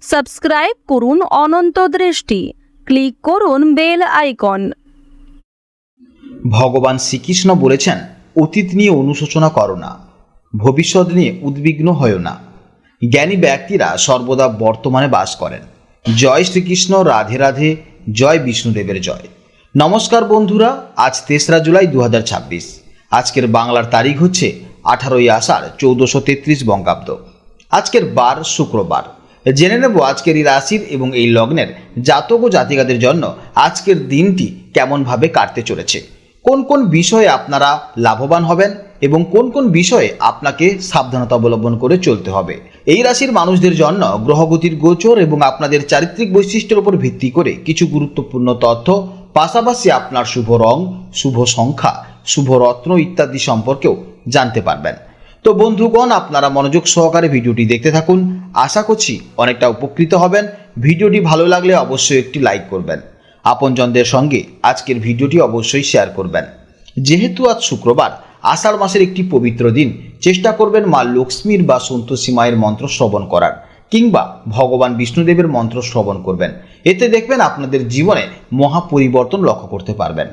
Subscribe করুন অনন্ত দৃষ্টি, click করুন বেল আইকন। ভগবান শ্রীকৃষ্ণ বলেছেন, অতীত নিয়ে অনুশোচনা করো না, ভবিষ্যৎ নিয়ে উদ্বিগ্ন হয়ো না। জ্ঞানী ব্যক্তিরা সর্বদা বর্তমানে বাস করেন। জয় শ্রীকৃষ্ণ, রাধে রাধে, জয় বিষ্ণুদেবের জয়। নমস্কার বন্ধুরা, আজ 3রা জুলাই 2026। আজকের বাংলার তারিখ হচ্ছে 18ই আষাঢ় 1433 বঙ্গাব্দ। আজকের বার শুক্রবার। জেনে নেব আজকের এই রাশির এবং এই লগ্নের জাতক ও জাতিকাদের জন্য আজকের দিনটি কেমনভাবে কাটতে চলেছে, কোন কোন বিষয়ে আপনারা লাভবান হবেন এবং কোন কোন বিষয়ে আপনাকে সাবধানতা অবলম্বন করে চলতে হবে। এই রাশির মানুষদের জন্য গ্রহগতির গোচর এবং আপনাদের চারিত্রিক বৈশিষ্ট্যের উপর ভিত্তি করে কিছু গুরুত্বপূর্ণ তথ্য, পাশাপাশি আপনার শুভ রং, শুভ সংখ্যা, শুভ রত্ন ইত্যাদি সম্পর্কেও জানতে পারবেন। তো বন্ধুগণ, আপনারা মনোযোগ সহকারে ভিডিওটি দেখতে থাকুন। আশা করছি অনেকটা উপকৃত হবেন। ভিডিওটি ভালো লাগলে অবশ্যই একটি লাইক করবেন। আপনজনদের সঙ্গে আজকের ভিডিওটি অবশ্যই শেয়ার করবেন। যেহেতু আজ শুক্রবার, আষাঢ় মাসের একটি পবিত্র দিন, চেষ্টা করবেন মা লক্ষ্মীর বা সন্তোষী মায়ের মন্ত্র শ্রবণ করার, কিংবা ভগবান বিষ্ণুদেবের মন্ত্র শ্রবণ করবেন। এতে দেখবেন আপনাদের জীবনে মহা পরিবর্তন লক্ষ্য করতে পারবেন।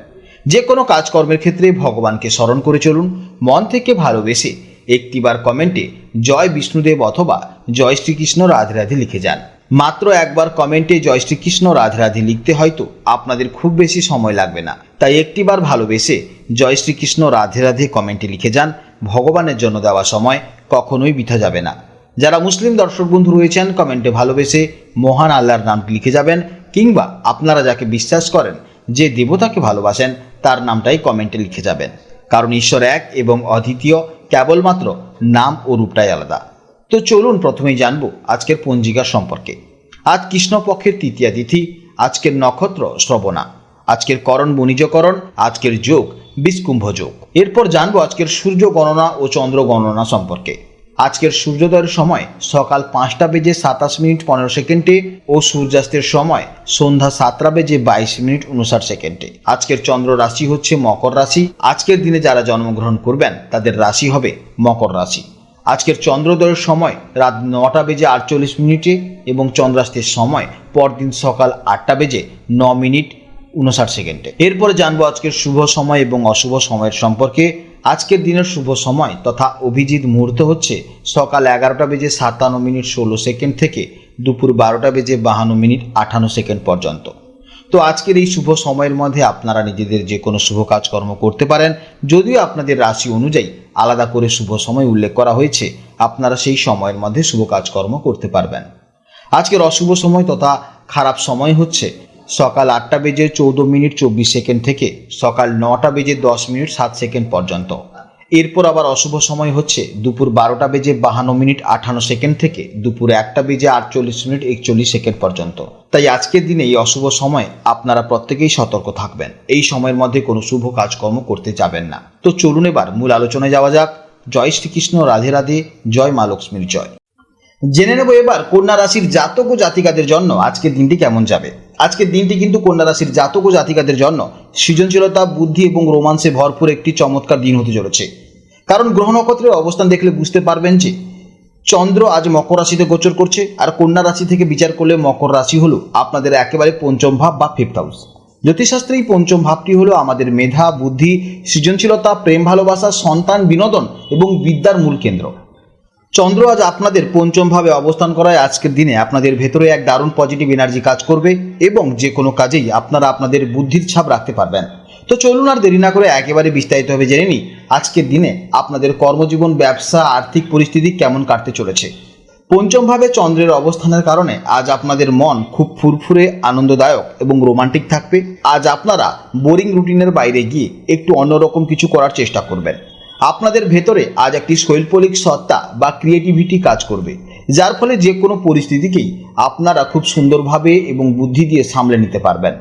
যে কোনো কাজকর্মের ক্ষেত্রে ভগবানকে স্মরণ করে চলুন। মন থেকে ভালোবেসে একটিবার কমেন্টে জয় বিষ্ণুদেব অথবা জয় শ্রীকৃষ্ণ রাধে রাধে লিখে যান। মাত্র একবার কমেন্টে জয় শ্রীকৃষ্ণ রাধে রাধে লিখতে হয়তো আপনাদের খুব বেশি সময় লাগবে না, তাই একটিবার ভালোবেসে জয় শ্রীকৃষ্ণ রাধে রাধে কমেন্টে লিখে যান। ভগবানের জন্য দেওয়া সময় কখনোই বৃথা যাবে না। যারা মুসলিম দর্শক বন্ধু রয়েছেন, কমেন্টে ভালোবেসে মহান আল্লাহর নামটি লিখে যাবেন, কিংবা আপনারা যাকে বিশ্বাস করেন, যে দেবতাকে ভালোবাসেন, তার নামটাই কমেন্টে লিখে যাবেন। কারণ ঈশ্বর এক এবং অদ্বিতীয়, কেবলমাত্র নাম ও রূপটাই আলাদা। তো চলুন প্রথমেই জানবো আজকের পঞ্জিকা সম্পর্কে। আজ কৃষ্ণপক্ষের তৃতীয়া তিথি, আজকের নক্ষত্র শ্রবণা, আজকের করণ বণিজকরণ, আজকের যোগ বিষকুম্ভ যোগ। এরপর জানবো আজকের সূর্য গণনা ও চন্দ্র গণনা সম্পর্কে। আজকের সূর্যোদয়ের সময় সকাল 5:27:15 ও সূর্যাস্তের সময় সন্ধ্যা 7:22:59। আজকের চন্দ্র রাশি হচ্ছে মকর রাশি। আজকের দিনে যারা জন্মগ্রহণ করবেন তাদের রাশি হবে মকর রাশি। আজকের চন্দ্রোদয়ের সময় রাত 9:48 এবং চন্দ্রাস্তের সময় পরদিন সকাল 8:09:59। এরপরে জানবো আজকের শুভ সময় এবং অশুভ সময়ের সম্পর্কে। আজকের দিনের শুভ সময় তথা অভিজিৎ মুহূর্ত হচ্ছে সকাল 11:57:16 থেকে দুপুর 12:52:58 পর্যন্ত। তো আজকের এই শুভ সময়ের মধ্যে আপনারা নিজেদের যে কোনো শুভ কাজকর্ম করতে পারেন। যদিও আপনাদের রাশি অনুযায়ী আলাদা করে শুভ সময় উল্লেখ করা হয়েছে, আপনারা সেই সময়ের মধ্যে শুভ কাজকর্ম করতে পারবেন। আজকের অশুভ সময় তথা খারাপ সময় হচ্ছে সকাল 8:14:24 থেকে সকাল 9:10:07 পর্যন্ত। এরপর আবার অশুভ সময় হচ্ছে দুপুর 12:52:58 থেকে দুপুর 1:48:41 পর্যন্ত। তাই আজকের দিনে এই অশুভ সময় আপনারা প্রত্যেকেই সতর্ক থাকবেন। এই সময়ের মধ্যে কোনো শুভ কাজকর্ম করতে যাবেন না। তো চলুন এবার মূল আলোচনায় যাওয়া যাক। জয় শ্রীকৃষ্ণ, রাধে রাধে, জয় মা লক্ষ্মীর জয়। জেনে নেব এবার কন্যা রাশির জাতক ও জাতিকাদের জন্য আজকের দিনটি কেমন যাবে। আজকের দিনটি কিন্তু কন্যা রাশির জাতক ও জাতিকাদের জন্য সৃজনশীলতা, বুদ্ধি এবং রোমান্সে ভরপুর একটি চমৎকার দিন হতে চলেছে। কারণ গ্রহ নক্ষত্রের অবস্থান দেখলে বুঝতে পারবেন যে চন্দ্র আজ মকর রাশিতে গোচর করছে। আর কন্যা রাশি থেকে বিচার করলে মকর রাশি হলো আপনাদের একেবারে পঞ্চম ভাব বা ফিফথ হাউস। জ্যোতিষশাস্ত্রে এই পঞ্চম ভাবটি হলো আমাদের মেধা, বুদ্ধি, সৃজনশীলতা, প্রেম, ভালোবাসা, সন্তান, বিনোদন এবং বিদ্যার মূল কেন্দ্র। চন্দ্র আজ আপনাদের পঞ্চম ভাবে অবস্থান করায় আজকের দিনে আপনাদের ভেতরে এক দারুণ পজিটিভ এনার্জি কাজ করবে এবং যে কোনো কাজেই আপনারা আপনাদের বুদ্ধির ছাপ রাখতে পারবেন। তো চলুন আর দেরি না করে একেবারে বিস্তারিতভাবে জেনে নিই আজকের দিনে আপনাদের কর্মজীবন, ব্যবসা, আর্থিক পরিস্থিতি কেমন কাটতে চলেছে। পঞ্চম ভাবে চন্দ্রের অবস্থানের কারণে আজ আপনাদের মন খুব ফুরফুরে, আনন্দদায়ক এবং রোমান্টিক থাকবে। আজ আপনারা বোরিং রুটিনের বাইরে গিয়ে একটু অন্যরকম কিছু করার চেষ্টা করবেন। আপনাদের ভেতরে আজ একটি শৈল্পিক সত্তা বা ক্রিয়েটিভিটি কাজ করবে, যার ফলে যে কোনো পরিস্থিতিকেই আপনারা খুব সুন্দরভাবে এবং বুদ্ধি দিয়ে সামলে নিতে পারবেন।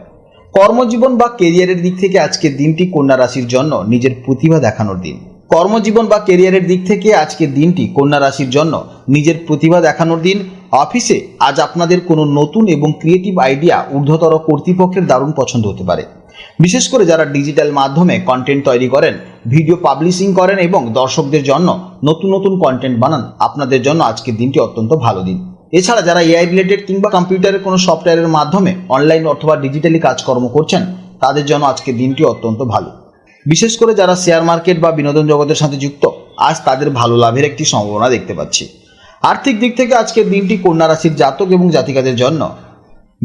কর্মজীবন বা কেরিয়ারের দিক থেকে আজকের দিনটি কন্যা রাশির জন্য নিজের প্রতিভা দেখানোর দিন। কর্মজীবন বা কেরিয়ারের দিক থেকে আজকের দিনটি কন্যা রাশির জন্য নিজের প্রতিভা দেখানোর দিন। অফিসে আজ আপনাদের কোনো নতুন এবং ক্রিয়েটিভ আইডিয়া ঊর্ধ্বতর কর্তৃপক্ষের দারুণ পছন্দ হতে পারে। বিশেষ করে যারা ডিজিটাল মাধ্যমে কন্টেন্ট তৈরি করেন, ভিডিও পাবলিশিং করেন এবং দর্শকদের জন্য নতুন নতুন কন্টেন্ট বানান, আপনাদের জন্য আজকের দিনটি অত্যন্ত ভালো দিন। এছাড়া যারা এআই রিলেটেড কিংবা কম্পিউটারের কোনো সফটওয়্যারের মাধ্যমে অনলাইন অথবা ডিজিটালি কাজকর্ম করছেন তাদের জন্য আজকের দিনটি অত্যন্ত ভালো। বিশেষ করে যারা শেয়ার মার্কেট বা বিনোদন জগতের সাথে যুক্ত, আজ তাদের ভালো লাভের একটি সম্ভাবনা দেখতে পাচ্ছি। আর্থিক দিক থেকে আজকের দিনটি কন্যা রাশির জাতক এবং জাতিকাদের জন্য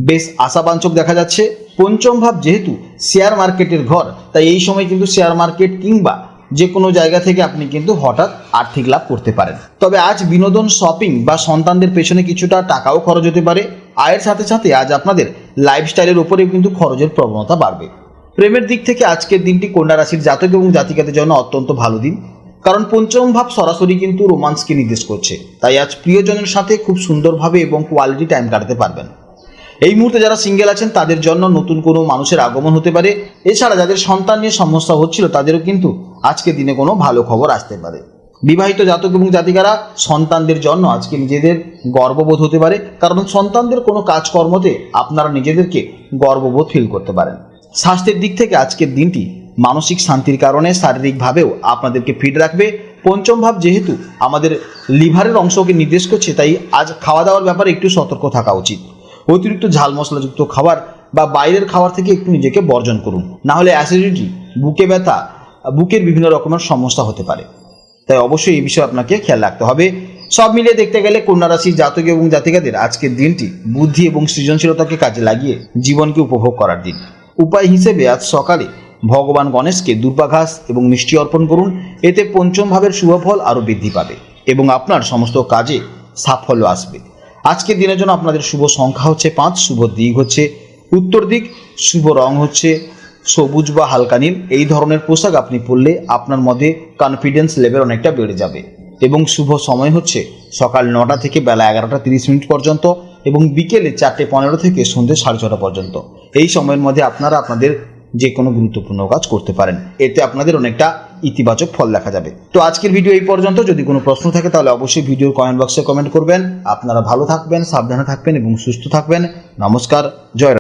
বেশ আশাবাঞ্ছক দেখা যাচ্ছে। পঞ্চম ভাব যেহেতু শেয়ার মার্কেটের ঘর, তাই এই সময় কিন্তু শেয়ার মার্কেট কিংবা যে কোনো জায়গা থেকে আপনি কিন্তু হঠাৎ আর্থিক লাভ করতে পারেন। তবে আজ বিনোদন, শপিং বা সন্তানদের পেছনে কিছুটা টাকাও খরচ হতে পারে। আয়ের সাথে সাথে আজ আপনাদের লাইফস্টাইলের উপরেও কিন্তু খরচের প্রবণতা বাড়বে। প্রেমের দিক থেকে আজকের দিনটি কন্যা রাশির জাতক এবং জাতিকাদের জন্য অত্যন্ত ভালো দিন, কারণ পঞ্চম ভাব সরাসরি কিন্তু রোমান্সকে নির্দেশ করছে। তাই আজ প্রিয়জনের সাথে খুব সুন্দরভাবে এবং কোয়ালিটি টাইম কাটাতে পারবেন। এই মুহূর্তে যারা সিঙ্গেল আছেন তাদের জন্য নতুন কোনো মানুষের আগমন হতে পারে। এছাড়া যাদের সন্তান নিয়ে সমস্যা হচ্ছিল তাদেরও কিন্তু আজকের দিনে কোনো ভালো খবর আসতে পারে। বিবাহিত জাতক এবং জাতিকারা সন্তানদের জন্য আজকে নিজেদের গর্ববোধ হতে পারে, কারণ সন্তানদের কোনো কাজকর্মতে আপনারা নিজেদেরকে গর্ববোধ ফিল করতে পারেন। স্বাস্থ্যের দিক থেকে আজকের দিনটি মানসিক শান্তির কারণে শারীরিকভাবেও আপনাদেরকে ফিট রাখবে। পঞ্চম ভাব যেহেতু আমাদের লিভারের অংশকে নির্দেশ করছে, তাই আজ খাওয়া দাওয়ার ব্যাপারে একটু সতর্ক থাকা উচিত। অতিরিক্ত ঝাল মশলাযুক্ত খাবার বা বাইরের খাবার থেকে একটু নিজেকে বর্জন করুন, না হলে অ্যাসিডিটি, বুকে ব্যথা, বুকের বিভিন্ন রকমের সমস্যা হতে পারে। তাই অবশ্যই এই বিষয়ে আপনাকে খেয়াল রাখতে হবে। সব মিলিয়ে দেখতে গেলে কন্যা রাশির জাতক এবং জাতিকাদের আজকের দিনটি বুদ্ধি এবং সৃজনশীলতাকে কাজে লাগিয়ে জীবনকে উপভোগ করার দিন। উপায় হিসেবে আজ সকালে ভগবান গণেশকে দুর্বাঘাস এবং মিষ্টি অর্পণ করুন। এতে পঞ্চম ভাবের শুভফল আরও বৃদ্ধি পাবে এবং আপনার সমস্ত কাজে সাফল্য আসবে। আজকের দিনের জন্য আপনাদের শুভ সংখ্যা হচ্ছে 5, শুভ দিক হচ্ছে উত্তর দিক, শুভ রং হচ্ছে সবুজ বা হালকা নীল। এই ধরনের পোশাক আপনি পরলে আপনার মধ্যে কনফিডেন্স লেভেল অনেকটা বেড়ে যাবে। এবং শুভ সময় হচ্ছে সকাল 9টা থেকে বেলা 11টা 30 পর্যন্ত এবং বিকেলে 4:15 থেকে সন্ধ্যে 6:30 পর্যন্ত। এই সময়ের মধ্যে আপনারা আপনাদের যে কোনো গুরুত্বপূর্ণ কাজ করতে পারেন, এতে আপনাদের অনেকটা ইতিবাচক ফল দেখা যাবে। তো আজকের ভিডিও এই পর্যন্ত। যদি কোনো প্রশ্ন থাকে তাহলে অবশ্যই ভিডিওর কমেন্ট বক্সে কমেন্ট করবেন। আপনারা ভালো থাকবেন, সাবধানে থাকবেন এবং সুস্থ থাকবেন। নমস্কার, জয়।